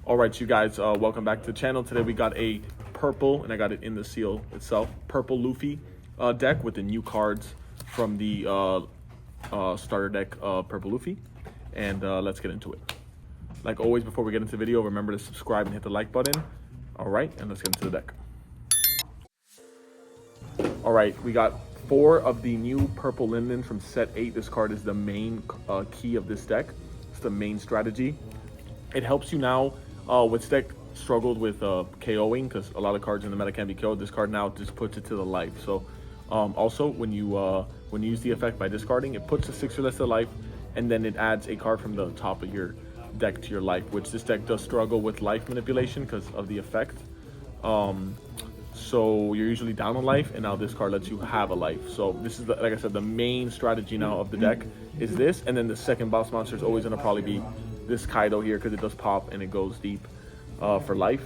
All right, you guys, welcome back to the channel. Today we got a purple, and I got it in the seal itself, purple Luffy deck with the new cards from the starter deck, purple Luffy. And let's get into it. Like always, before we get into the video, remember to subscribe and hit the like button. All right, and let's get into the deck. All right, we got 4 of the new purple Linlin from set 8. This card is the main key of this deck. It's the main strategy. It helps you now. Which deck struggled with KOing because a lot of cards in the meta can be KO'd. This card now just puts it to the life. So also when you use the effect by discarding, it puts the 6 or less to life, and then it adds a card from the top of your deck to your life, which this deck does struggle with life manipulation because of the effect. So you're usually down on life, and now this card lets you have a life. So this is, like I said, the main strategy now of the deck is this, and then the second boss monster is always going to probably be this Kaido here because it does pop and it goes deep for life,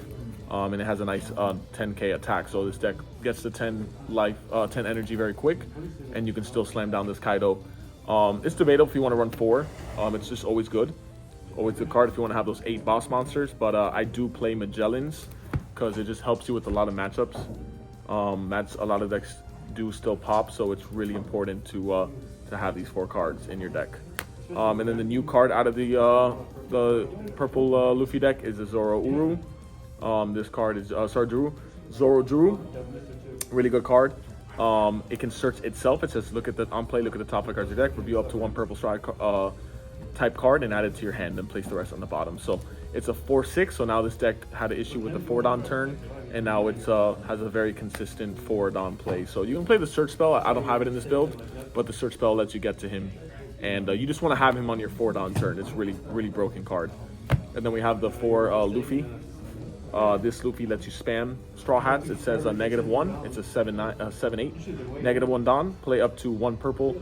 and it has a nice 10k attack. So this deck gets to 10 life, 10 energy very quick, and you can still slam down this Kaido. It's debatable if you want to run 4. It's just always good, always a good card if you want to have those 8 boss monsters. But I do play Magellans because it just helps you with a lot of matchups. That's a lot of decks do still pop, so it's really important to have these 4 cards in your deck. And then the new card out of the purple Luffy deck is the Zoro-Juurou. This card is Zoro-Juurou. Really good card. It can search itself. It says look at the on play, look at the top 5 cards of your deck, review up to 1 purple strike type card and add it to your hand, and place the rest on the bottom. So it's a 4/6. So now this deck had an issue with the forward-on turn, and now it's has a very consistent forward-on play. So you can play the search spell. I don't have it in this build, but the search spell lets you get to him. And you just want to have him on your forward-on turn. It's really broken card. And then we have the 4 Luffy. This Luffy lets you spam Straw Hats. It says -1. It's a 7/8. -1 Don. Play up to 1 purple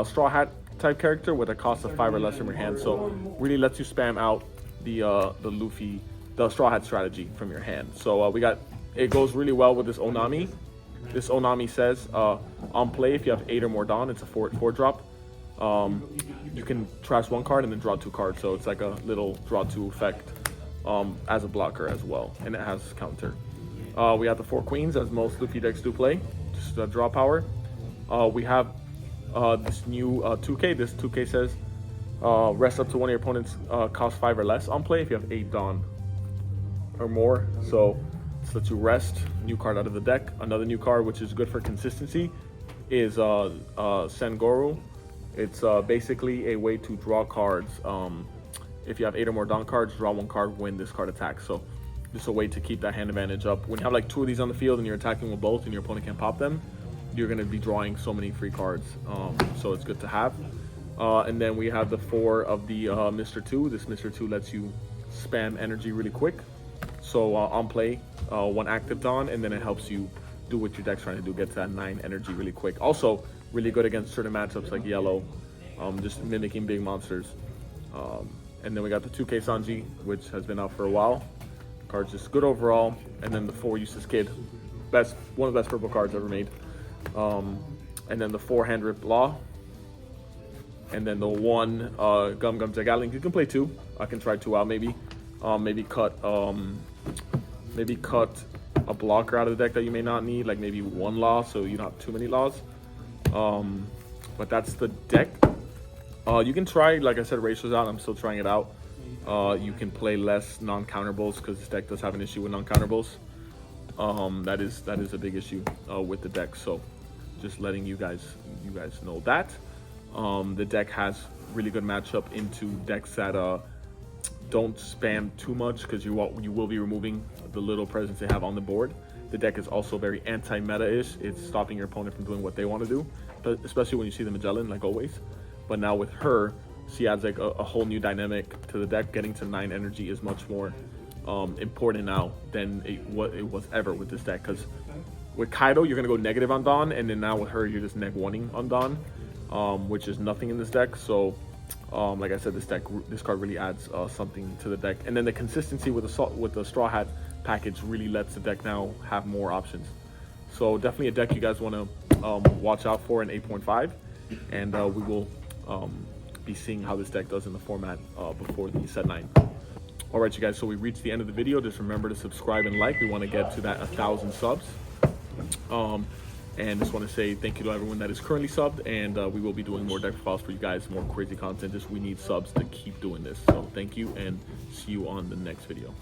Straw Hat type character with a cost of 5 or less from your hand. So really lets you spam out the Luffy, the Straw Hat strategy from your hand. So we got, it goes really well with this O-Nami. This O-Nami says on play, if you have 8 or more Don, it's a 4 drop. You can trash 1 card and then draw 2 cards, so it's like a little draw 2 effect as a blocker as well, and it has counter. We have the 4 queens, as most Luffy decks do play, just draw power. We have this new 2k. This 2k says rest up to 1 of your opponents cost 5 or less on play if you have 8 Dawn or more. So this lets you rest. New card out of the deck. Another new card which is good for consistency is San-Gorou. It's basically a way to draw cards. If you have 8 or more Dawn cards, draw 1 card when this card attacks. So just a way to keep that hand advantage up. When you have like 2 of these on the field and you're attacking with both and your opponent can't pop them, you're going to be drawing so many free cards. So it's good to have. And then we have the 4 of the Mr. 2. This Mr. 2 lets you spam energy really quick. So on play, 1 active Dawn, and then it helps you do what your deck's trying to do, get to that 9 energy really quick. Also, really good against certain matchups like yellow, just mimicking big monsters. And then we got the 2K Sanji, which has been out for a while. Card's just good overall. And then the 4 Eustass Kid, one of the best purple cards ever made. And then the 4 Hand Rip Law. And then the 1 Gum Gatling. You can play 2. I can try 2 out maybe. Maybe cut a blocker out of the deck that you may not need, like maybe 1 law, so you don't have too many laws. But that's the deck. You can try, like I said, ratios out. I'm still trying it out. You can play less non-counterbles because this deck does have an issue with non-counterbles. That is a big issue with the deck. So just letting you guys know that. The deck has really good matchup into decks that don't spam too much because you will be removing the little presence they have on the board. The deck is also very anti-meta-ish. It's stopping your opponent from doing what they want to do, but especially when you see the Magellan, like always. But now with her, she adds like a whole new dynamic to the deck. Getting to 9 energy is much more important now than it was ever with this deck. Because with Kaido, you're going to go negative on Dawn, and then now with her, you're just neg-1ing on Dawn, which is nothing in this deck. So like I said, this card really adds something to the deck. And then the consistency with the Straw Hat package really lets the deck now have more options. So definitely a deck you guys want to watch out for in 8.5, and we will be seeing how this deck does in the format before the set 9. All right, you guys, so we reached the end of the video. Just remember to subscribe and like. We want to get to that 1,000 subs. And just want to say thank you to everyone that is currently subbed, and we will be doing more deck files for you guys, more crazy content. Just we need subs to keep doing this. So thank you, and see you on the next video.